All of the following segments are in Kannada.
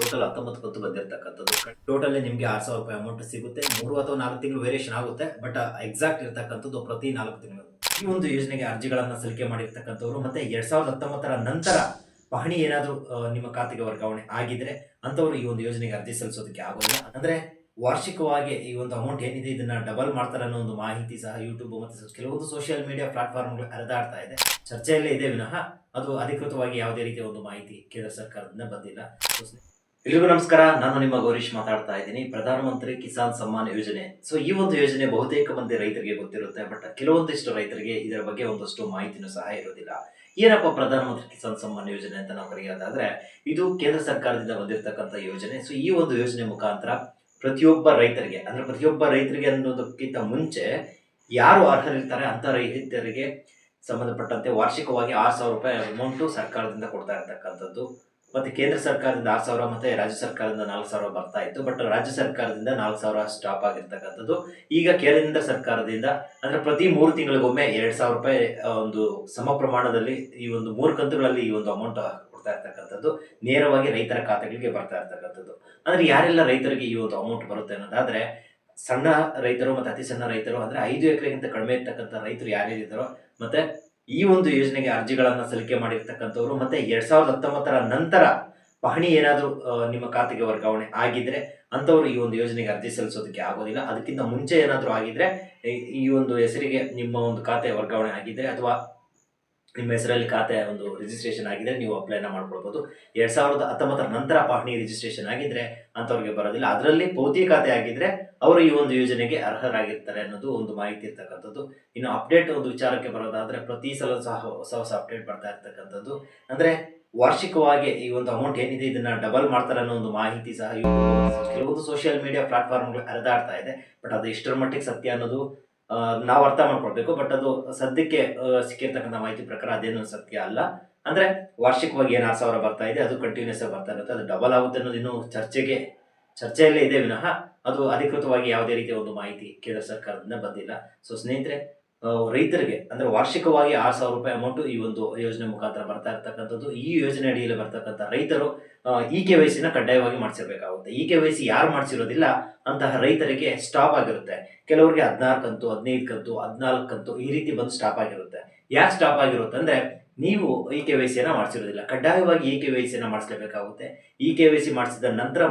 ಟೋಟಲ್ 19 ಕಂತು ಬಂದಿರತಕ್ಕಂಥದ್ದು. ಟೋಟಲಿ ನಿಮಗೆ 6,000 ರೂಪಾಯಿ ಅಮೌಂಟ್ ಸಿಗುತ್ತೆ. 3 ಅಥವಾ 4 ತಿಂಗಳು ವೇರಿಯೇಷನ್ ಆಗುತ್ತೆ, ಬಟ್ ಎಕ್ಸಾಕ್ಟ್ ಇರ್ತಕ್ಕಂಥದ್ದು ಪ್ರತಿ 4 ತಿಂಗಳು. ಈ ಒಂದು ಯೋಜನೆಗೆ ಅರ್ಜಿಗಳನ್ನ ಸಲ್ಲಿಕೆ ಮಾಡಿರ್ತಕ್ಕಂಥವ್ರು ಮತ್ತೆ 2019ರ ನಂತರ ಪಹಣಿ ಏನಾದರೂ ನಿಮ್ಮ ಖಾತೆಗೆ ವರ್ಗಾವಣೆ ಆಗಿದ್ರೆ ಅಂತವರು ಈ ಒಂದು ಯೋಜನೆಗೆ ಅರ್ಜಿ ಸಲ್ಲಿಸೋದಕ್ಕೆ ಆಗೋದಿಲ್ಲ. ಅಂದ್ರೆ ವಾರ್ಷಿಕವಾಗಿ ಈ ಒಂದು ಅಮೌಂಟ್ ಏನಿದೆ ಇದನ್ನ ಡಬಲ್ ಮಾಡ್ತಾರೆ ಅನ್ನೋ ಒಂದು ಮಾಹಿತಿ ಸಹ ಯೂಟ್ಯೂಬ್ ಮತ್ತು ಕೆಲವೊಂದು ಸೋಷಿಯಲ್ ಮೀಡಿಯಾ ಪ್ಲಾಟ್ಫಾರ್ಮ್ಗಳು ಹರಿದಾಡ್ತಾ ಇದೆ. ಚರ್ಚೆಯಲ್ಲೇ ಇದೆ ವಿನಃ ಅದು ಅಧಿಕೃತವಾಗಿ ಯಾವುದೇ ರೀತಿಯ ಒಂದು ಮಾಹಿತಿ ಕೇಂದ್ರ ಸರ್ಕಾರದಿಂದ ಬಂದಿಲ್ಲ. ಎಲ್ರಿಗೂ ನಮಸ್ಕಾರ, ನಾನು ನಿಮ್ಮ ಗೌರೀಶ್ ಮಾತಾಡ್ತಾ ಇದ್ದೀನಿ. ಪ್ರಧಾನಮಂತ್ರಿ ಕಿಸಾನ್ ಸಮ್ಮಾನ್ ಯೋಜನೆ. ಸೊ ಈ ಒಂದು ಯೋಜನೆ ಬಹುತೇಕ ಮಂದಿ ರೈತರಿಗೆ ಗೊತ್ತಿರುತ್ತೆ, ಬಟ್ ಕೆಲವೊಂದಿಷ್ಟು ರೈತರಿಗೆ ಇದರ ಬಗ್ಗೆ ಒಂದಷ್ಟು ಮಾಹಿತಿನೂ ಸಹ ಇರೋದಿಲ್ಲ. ಏನಪ್ಪ ಪ್ರಧಾನಮಂತ್ರಿ ಕಿಸಾನ್ ಸಮ್ಮಾನ್ ಯೋಜನೆ ಅಂತ ನಾವು ಕರೆಯೋದಾದ್ರೆ, ಇದು ಕೇಂದ್ರ ಸರ್ಕಾರದಿಂದ ಬಂದಿರತಕ್ಕಂಥ ಯೋಜನೆ. ಸೊ ಈ ಒಂದು ಯೋಜನೆ ಮುಖಾಂತರ ಪ್ರತಿಯೊಬ್ಬ ರೈತರಿಗೆ ಅನ್ನೋದಕ್ಕಿಂತ ಮುಂಚೆ ಯಾರು ಅರ್ಹರಿರ್ತಾರೆ ಅಂತ ರೈತರಿಗೆ ಸಂಬಂಧಪಟ್ಟಂತೆ ವಾರ್ಷಿಕವಾಗಿ 6,000 ರೂಪಾಯಿ ಅಮೌಂಟು ಸರ್ಕಾರದಿಂದ ಕೊಡ್ತಾ ಇರ್ತಕ್ಕಂಥದ್ದು. ಮತ್ತೆ ಕೇಂದ್ರ ಸರ್ಕಾರದಿಂದ 6,000 ಮತ್ತೆ ರಾಜ್ಯ ಸರ್ಕಾರದಿಂದ 4,000 ಬರ್ತಾ ಇತ್ತು. ಬಟ್ ರಾಜ್ಯ ಸರ್ಕಾರದಿಂದ 4,000 ಸ್ಟಾಪ್ ಆಗಿರ್ತಕ್ಕಂಥದ್ದು. ಈಗ ಕೇಂದ್ರ ಸರ್ಕಾರದಿಂದ ಅಂದ್ರೆ ಪ್ರತಿ 3 ತಿಂಗಳಿಗೊಮ್ಮೆ 2,000 ರೂಪಾಯಿ ಒಂದು ಸಮ ಪ್ರಮಾಣದಲ್ಲಿ ಈ ಒಂದು 3 ಕಂತುಗಳಲ್ಲಿ ಈ ಒಂದು ಅಮೌಂಟ್ ಕೊಡ್ತಾ ಇರ್ತಕ್ಕಂಥದ್ದು ನೇರವಾಗಿ ರೈತರ ಖಾತೆಗಳಿಗೆ ಬರ್ತಾ ಇರ್ತಕ್ಕಂಥದ್ದು. ಅಂದ್ರೆ ಯಾರೆಲ್ಲ ರೈತರಿಗೆ ಈ ಒಂದು ಅಮೌಂಟ್ ಬರುತ್ತೆ ಅನ್ನೋದಾದ್ರೆ, ಸಣ್ಣ ರೈತರು ಮತ್ತೆ ಅತಿ ಸಣ್ಣ ರೈತರು, ಅಂದ್ರೆ 5 ಎಕರೆಗಿಂತ ಕಡಿಮೆ ಇರ್ತಕ್ಕಂಥ ರೈತರು ಯಾರ್ಯಾರಿದ್ದಾರೋ, ಮತ್ತೆ ಈ ಒಂದು ಯೋಜನೆಗೆ ಅರ್ಜಿಗಳನ್ನ ಸಲ್ಲಿಕೆ ಮಾಡಿರ್ತಕ್ಕಂಥವ್ರು ಮತ್ತೆ 2019ರ ನಂತರ ಪಹಣಿ ಏನಾದರೂ ನಿಮ್ಮ ಖಾತೆಗೆ ವರ್ಗಾವಣೆ ಆಗಿದ್ರೆ ಅಂತವರು ಈ ಒಂದು ಯೋಜನೆಗೆ ಅರ್ಜಿ ಸಲ್ಲಿಸೋದಕ್ಕೆ ಆಗೋದಿಲ್ಲ. ಅದಕ್ಕಿಂತ ಮುಂಚೆ ಏನಾದರೂ ಆಗಿದ್ರೆ ಈ ಒಂದು ಹೆಸರಿಗೆ ನಿಮ್ಮ ಒಂದು ಖಾತೆ ವರ್ಗಾವಣೆ ಆಗಿದ್ರೆ ಅಥವಾ ನಿಮ್ಮ ಹೆಸರಲ್ಲಿ ಖಾತೆ ಒಂದು ರಿಜಿಸ್ಟ್ರೇಷನ್ ಆಗಿದ್ರೆ ನೀವು ಅಪ್ಲೈನ ಮಾಡ್ಕೊಳ್ಬೋದು. 2019ರ ನಂತರ ಪಹಣಿ ರಿಜಿಸ್ಟ್ರೇಷನ್ ಆಗಿದ್ರೆ ಅಂತವ್ರಿಗೆ ಬರೋದಿಲ್ಲ. ಅದರಲ್ಲಿ ಪೌತಿ ಖಾತೆ ಆಗಿದ್ರೆ ಅವರು ಈ ಒಂದು ಯೋಜನೆಗೆ ಅರ್ಹರಾಗಿರ್ತಾರೆ ಅನ್ನೋದು ಒಂದು ಮಾಹಿತಿ ಇರ್ತಕ್ಕಂಥದ್ದು. ಇನ್ನು ಅಪ್ಡೇಟ್ ಒಂದು ವಿಚಾರಕ್ಕೆ ಬರೋದಾದ್ರೆ, ಪ್ರತಿ ಸಲ ಸಹ ಹೊಸ ಅಪ್ಡೇಟ್ ಬರ್ತಾ ಇರ್ತಕ್ಕಂಥದ್ದು. ಅಂದ್ರೆ ವಾರ್ಷಿಕವಾಗಿ ಈ ಒಂದು ಅಮೌಂಟ್ ಏನಿದೆ ಇದನ್ನ ಡಬಲ್ ಮಾಡ್ತಾರೆ ಅನ್ನೋ ಒಂದು ಮಾಹಿತಿ ಸಹ ಕೆಲವೊಂದು ಸೋಷಿಯಲ್ ಮೀಡಿಯಾ ಪ್ಲಾಟ್ಫಾರ್ಮ್ಗಳು ಹರಿದಾಡ್ತಾ ಇದೆ. ಬಟ್ ಅದು ಎಷ್ಟರ ಮಟ್ಟಿಗೆ ಸತ್ಯ ಅನ್ನೋದು ನಾವು ಅರ್ಥ ಮಾಡ್ಕೊಳ್ಬೇಕು. ಬಟ್ ಅದು ಸದ್ಯಕ್ಕೆ ಸಿಕ್ಕಿರ್ತಕ್ಕಂಥ ಮಾಹಿತಿ ಪ್ರಕಾರ ಅದೇನು ಸತ್ಯ ಅಲ್ಲ. ಅಂದ್ರೆ ವಾರ್ಷಿಕವಾಗಿ ಏನು 6,000 ಬರ್ತಾ ಇದೆ ಅದು ಕಂಟಿನ್ಯೂಸ್ ಆಗಿ ಬರ್ತಾ ಇರುತ್ತೆ. ಅದು ಡಬಲ್ ಆಗುತ್ತೆ ಅನ್ನೋದು ಇನ್ನೂ ಚರ್ಚೆಯಲ್ಲೇ ಇದೆ ವಿನಃ ಅದು ಅಧಿಕೃತವಾಗಿ ಯಾವುದೇ ರೀತಿಯ ಒಂದು ಮಾಹಿತಿ ಕೇಂದ್ರ ಸರ್ಕಾರದಿಂದ ಬಂದಿಲ್ಲ. ಸೊ ಸ್ನೇಹಿತರೆ, ರೈತರಿಗೆ ಅಂದ್ರೆ ವಾರ್ಷಿಕವಾಗಿ 6,000 ರೂಪಾಯಿ ಅಮೌಂಟ್ ಈ ಒಂದು ಯೋಜನೆ ಮುಖಾಂತರ ಬರ್ತಾ ಇರ್ತಕ್ಕಂಥದ್ದು. ಈ ಯೋಜನೆ ಅಡಿಯಲ್ಲಿ ಬರ್ತಕ್ಕಂಥ ರೈತರು ಈ KYC ನ ಕಡ್ಡಾಯವಾಗಿ ಮಾಡಿಸಿರ್ಬೇಕಾಗುತ್ತೆ. ಈ KYC ಯಾರು ಮಾಡಿಸಿರೋದಿಲ್ಲ ಅಂತಹ ರೈತರಿಗೆ ಸ್ಟಾಪ್ ಆಗಿರುತ್ತೆ. ಕೆಲವರಿಗೆ 16 ಕಂತು, 15 ಕಂತು, 14 ಕಂತು ಈ ರೀತಿ ಬಂದು ಸ್ಟಾಪ್ ಆಗಿರುತ್ತೆ. ಯಾಕೆ ಸ್ಟಾಪ್ ಆಗಿರುತ್ತೆ ಅಂದ್ರೆ, ನೀವು ಈ KYC ಮಾಡಿಸಿರೋದಿಲ್ಲ. ಕಡ್ಡಾಯವಾಗಿ ಈ KYC ಮಾಡಿಸಲೇಬೇಕಾಗುತ್ತೆ. ಈ KYC ಮಾಡಿಸಿದ ನಂತರ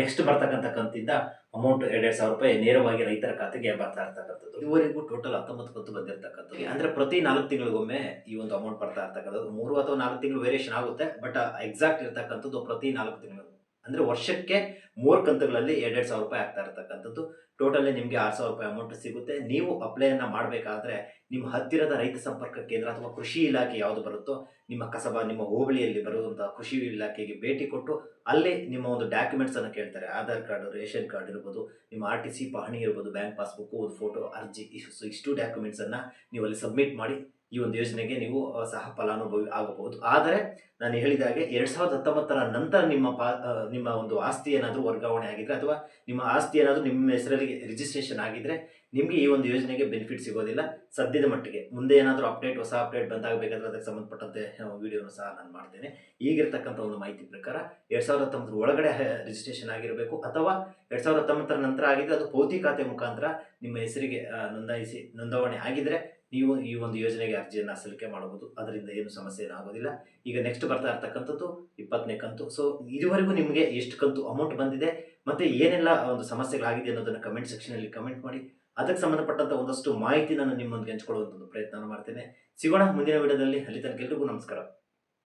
ನೆಕ್ಸ್ಟ್ ಬರ್ತಕ್ಕಂಥ ಕಂತಿಂದ ಅಮೌಂಟ್ 2,000 ರೂಪಾಯಿ ನೇರವಾಗಿ ರೈತರ ಖಾತೆಗೆ ಬರ್ತಾ ಇರ್ತಕ್ಕಂಥದ್ದು. ಇದುವರೆಗೂ ಟೋಟಲ್ 19 ಕಂತು ಬಂದಿರತಕ್ಕಂಥದ್ದು. ಅಂದ್ರೆ ಪ್ರತಿ 4 ತಿಂಗಳಿಗೊಮ್ಮೆ ಈ ಒಂದು ಅಮೌಂಟ್ ಬರ್ತಾ ಇರ್ತಕ್ಕಂಥದ್ದು. 3 ಅಥವಾ 4 ತಿಂಗಳು ವೇರಿಯೇಷನ್ ಆಗುತ್ತೆ, ಬಟ್ ಎಕ್ಸಾಕ್ಟ್ ಇರ್ತಕ್ಕಂಥದ್ದು ಪ್ರತಿ 4 ತಿಂಗಳು. ಅಂದ್ರೆ ವರ್ಷಕ್ಕೆ 3 ಕಂತುಗಳಲ್ಲಿ 2,000 ರೂಪಾಯಿ ಆಗ್ತಾ ಇರ್ತಕ್ಕಂಥದ್ದು. ಟೋಟಲಿ ನಿಮಗೆ 6,000 ರೂಪಾಯಿ ಅಮೌಂಟ್ ಸಿಗುತ್ತೆ. ನೀವು ಅಪ್ಲೈಯನ್ನ ಮಾಡಬೇಕಾದ್ರೆ ನಿಮ್ಮ ಹತ್ತಿರದ ರೈತ ಸಂಪರ್ಕ ಕೇಂದ್ರ ಅಥವಾ ಕೃಷಿ ಇಲಾಖೆ ಯಾವುದು ಬರುತ್ತೋ, ನಿಮ್ಮ ಕಸಬಾ, ನಿಮ್ಮ ಹೋಬಳಿಯಲ್ಲಿ ಬರುವಂತಹ ಕೃಷಿ ಇಲಾಖೆಗೆ ಭೇಟಿ ಕೊಟ್ಟು ಅಲ್ಲಿ ನಿಮ್ಮ ಒಂದು ಡಾಕ್ಯುಮೆಂಟ್ಸ್ ಅನ್ನು ಕೇಳ್ತಾರೆ. ಆಧಾರ್ ಕಾರ್ಡ್, ರೇಷನ್ ಕಾರ್ಡ್ ಇರ್ಬೋದು, ನಿಮ್ಮ RTC ಪಹಣಿ ಇರ್ಬೋದು, ಬ್ಯಾಂಕ್ ಪಾಸ್ಬುಕ್, ಒಂದು ಫೋಟೋ, ಅರ್ಜಿ, ಇಷ್ಟು ಡಾಕ್ಯುಮೆಂಟ್ಸ್ ಅನ್ನ ನೀವು ಅಲ್ಲಿ ಸಬ್ಮಿಟ್ ಮಾಡಿ ಈ ಒಂದು ಯೋಜನೆಗೆ ನೀವು ಸಹ ಫಲಾನುಭವಿ ಆಗಬಹುದು. ಆದರೆ ನಾನು ಹೇಳಿದಾಗೆ 2019ರ ನಂತರ ನಿಮ್ಮ ಒಂದು ಆಸ್ತಿ ಏನಾದರೂ ವರ್ಗಾವಣೆ ಆಗಿದ್ರೆ ಅಥವಾ ನಿಮ್ಮ ಆಸ್ತಿ ಏನಾದರೂ ನಿಮ್ಮ ಹೆಸರಲ್ಲಿ ರಿಜಿಸ್ಟ್ರೇಷನ್ ಆಗಿದ್ರೆ ನಿಮಗೆ ಈ ಒಂದು ಯೋಜನೆಗೆ ಬೆನಿಫಿಟ್ ಸಿಗೋದಿಲ್ಲ ಸದ್ಯದ ಮಟ್ಟಿಗೆ. ಮುಂದೆ ಏನಾದರೂ ಹೊಸ ಅಪ್ಡೇಟ್ ಬಂದಾಗಬೇಕಾದ್ರೆ ಅದಕ್ಕೆ ಸಂಬಂಧಪಟ್ಟಂತೆ ವಿಡಿಯೋನು ಸಹ ನಾನು ಮಾಡ್ತೇನೆ. ಈಗಿರ್ತಕ್ಕಂಥ ಒಂದು ಮಾಹಿತಿ ಪ್ರಕಾರ 2019 ಒಳಗಡೆ ರಿಜಿಸ್ಟ್ರೇಷನ್ ಆಗಿರಬೇಕು ಅಥವಾ 2019ರ ನಂತರ ಆಗಿದ್ರೆ ಅದು ಪೌತಿ ಖಾತೆ ಮುಖಾಂತರ ನಿಮ್ಮ ಹೆಸರಿಗೆ ನೋಂದಾವಣೆ ಆಗಿದ್ರೆ ನೀವು ಈ ಒಂದು ಯೋಜನೆಗೆ ಅರ್ಜಿಯನ್ನು ಸಲ್ಲಿಕೆ ಮಾಡಬಹುದು. ಅದರಿಂದ ಏನು ಸಮಸ್ಯೆ ಆಗೋದಿಲ್ಲ. ಈಗ ನೆಕ್ಸ್ಟ್ ಬರ್ತಾ ಇರ್ತಕ್ಕಂಥದ್ದು 20ನೇ ಕಂತು. ಸೊ ಇದುವರೆಗೂ ನಿಮಗೆ ಎಷ್ಟು ಕಂತು ಅಮೌಂಟ್ ಬಂದಿದೆ ಮತ್ತೆ ಏನೆಲ್ಲ ಒಂದು ಸಮಸ್ಯೆಗಳಾಗಿದೆ ಅನ್ನೋದನ್ನು ಕಮೆಂಟ್ ಸೆಕ್ಷನಲ್ಲಿ ಕಮೆಂಟ್ ಮಾಡಿ. ಅದಕ್ಕೆ ಸಂಬಂಧಪಟ್ಟಂತ ಒಂದಷ್ಟು ಮಾಹಿತಿ ನಾನು ನಿಮ್ಮೊಂದಿಗೆ ಹಂಚಿಕೊಳ್ಳುವಂಥ ಪ್ರಯತ್ನ ಮಾಡ್ತೇನೆ. ಸಿಗೋಣ ಮುಂದಿನ ವಿಡಿಯೋದಲ್ಲಿ. ಅಲ್ಲಿ ತನಕ ಎಲ್ರಿಗೂ ನಮಸ್ಕಾರ.